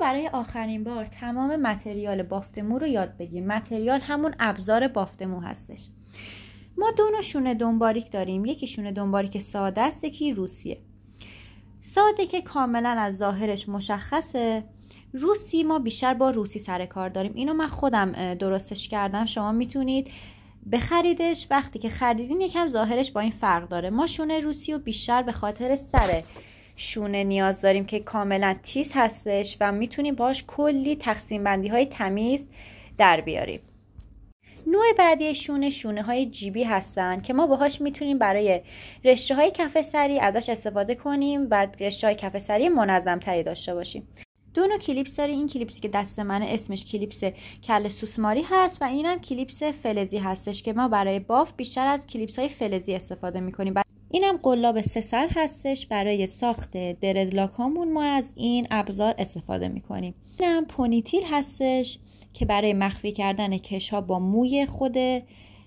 برای آخرین بار تمام متریال بافت مو رو یاد بگیریم. متریال همون ابزار بافت مو هستش. ما دو نوع شونه دنباریک داریم، یکی شونه دنباریک ساده است، یکی روسیه. ساده که کاملا از ظاهرش مشخصه، روسی ما بیشتر با روسی سر کار داریم. اینو من خودم درستش کردم، شما میتونید بخریدش. وقتی که خریدین یکم ظاهرش با این فرق داره. ما شونه روسی رو بیشتر به خاطر سر شونه نیاز داریم که کاملا تیز هستش و میتونیم باش کلی تقسیم بندی های تمیز در بیاریم. نوع بعدی شونه های جیبی هستن که ما باهاش میتونیم برای رشته های کف سری ازش استفاده کنیم و رشته های کف سری منظم تری داشته باشیم. دو نوع کلیپس داره. این کلیپسی که دست منه اسمش کلیپس کله سوسماری هست و اینم کلیپس فلزی هستش که ما برای بافت بیشتر از کلیپس های فلزی استفاده میکنیم. اینم قلاب 3 سر هستش. برای ساخت دردلاک هامون ما از این ابزار استفاده میکنیم. اینم پونیتیل هستش که برای مخفی کردن کش ها با موی خود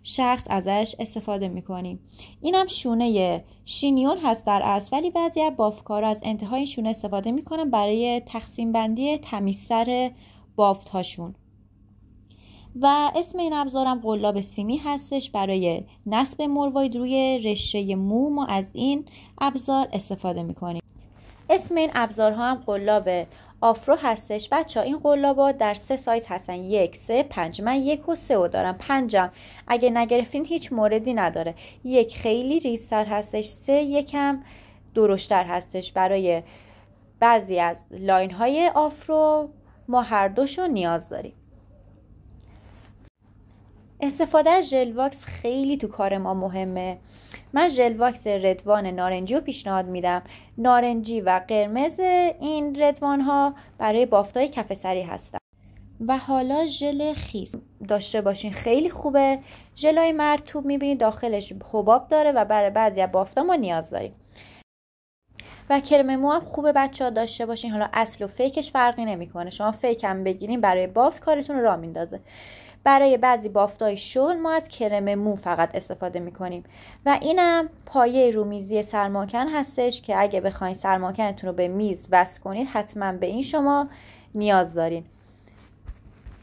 شخص ازش استفاده میکنیم. اینم شونه شینیون هست در اصل، ولی بعضی از بافتکارا از انتهای شونه استفاده میکنن برای تقسیم بندی تمیزتر بافت هاشون. و اسم این ابزارم قلاب سیمی هستش. برای نصب مروارید روی رشته مو ما از این ابزار استفاده میکنیم. اسم این ابزارها هم قلاب آفرو هستش. بچه ها این قلابا در 3 سایز هستن، 1، 3، 5. من 1 و 3 رو دارم. 5م اگه نگرفتین هیچ موردی نداره. 1 خیلی ریزتر هستش، 3 یکم درشتر هستش. برای بعضی از لاین های آفرو ما هر دوشو نیاز داریم. استفاده از ژل واکس خیلی تو کار ما مهمه. من ژل واکس رضوان نارنجی رو پیشنهاد میدم. نارنجی و قرمز این رضوان ها برای بافتای کف سری هستن. و حالا ژل خیس داشته باشین، خیلی خوبه. ژلای مرطوب میبینید داخلش حباب داره و برای بعضی از بافتا ما نیاز داریم. و کرم مو هم خوبه بچه‌ها داشته باشین. حالا اصل و فیکش فرقی نمیکنه. شما فیک هم بگیرین برای بافت کارتون رو راه میندازه. برای بعضی بافتای شل ما از کرم مو فقط استفاده میکنیم. و اینم پایه رومیزی سرماکن هستش که اگه بخواین سرماکنتون رو به میز وصل کنید حتما به این شما نیاز دارین.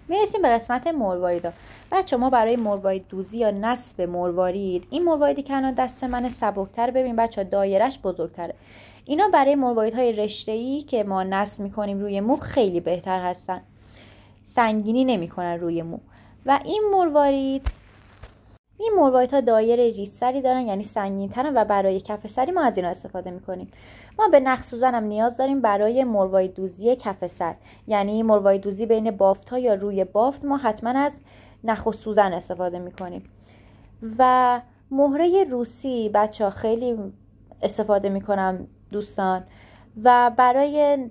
میرسیم به قسمت مرواریدا. بچه ما برای مروارید دوزی یا نصب مروارید، این مرواریدی که الان دست من سبکتر، ببین بچه دایرش بزرگتره. اینا برای مروارید رشته‌ای که ما نصب میکنیم روی مو خیلی بهتر هستن، سنگینی نمیکنن روی مو. و این مرواریدها دایره ریزتری دارن، یعنی سنگین ترن و برای کف سری ما از اینا استفاده میکنیم. ما به نخ سوزن هم نیاز داریم برای مروارید دوزی کف سر، یعنی مروارید دوزی بین بافت ها یا روی بافت ما حتما از نخ و سوزن استفاده میکنیم. و مهره روسی بچه خیلی استفاده میکنم دوستان، و برای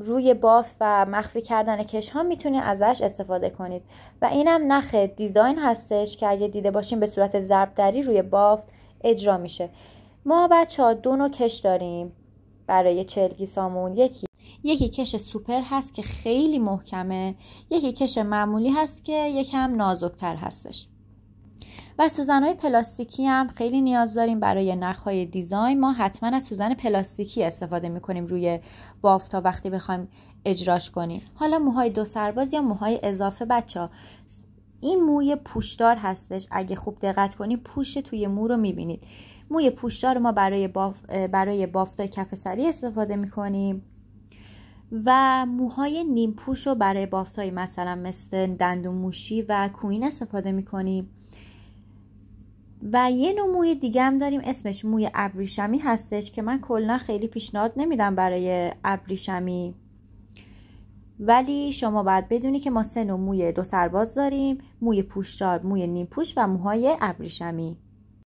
روی بافت و مخفی کردن کش ها میتونید ازش استفاده کنید. و اینم نخ دیزاین هستش که اگه دیده باشین به صورت ضرب دری روی بافت اجرا میشه. ما بچه ها 2 نوع کش داریم برای 40 گیسامون. یکی کش سوپر هست که خیلی محکمه، یکی کش معمولی هست که یکم نازکتر هستش. و سوزن‌های پلاستیکی هم خیلی نیاز داریم برای نخ‌های دیزاین. ما حتما از سوزن پلاستیکی استفاده می‌کنیم روی بافت تا وقتی بخوایم اجراش کنیم. حالا موهای 2 سرباز یا موهای اضافه بچه‌ها، این موی پوشدار هستش. اگه خوب دقت کنید پوش توی مو رو می‌بینید. موی پوشدار ما برای بافتای کف سری استفاده می‌کنیم. و موهای نیم پوش رو برای بافت‌های مثلا مثل دندون موشی و کوین استفاده می‌کنیم. و یه نوع موی دیگه هم داریم اسمش موی ابریشمی هستش که من کلا خیلی پیشنهاد نمیدم برای ابریشمی، ولی شما باید بدونی که ما 3 نوع موی 2 سرباز داریم: موی پوشدار، موی نیم پوش و موهای ابریشمی.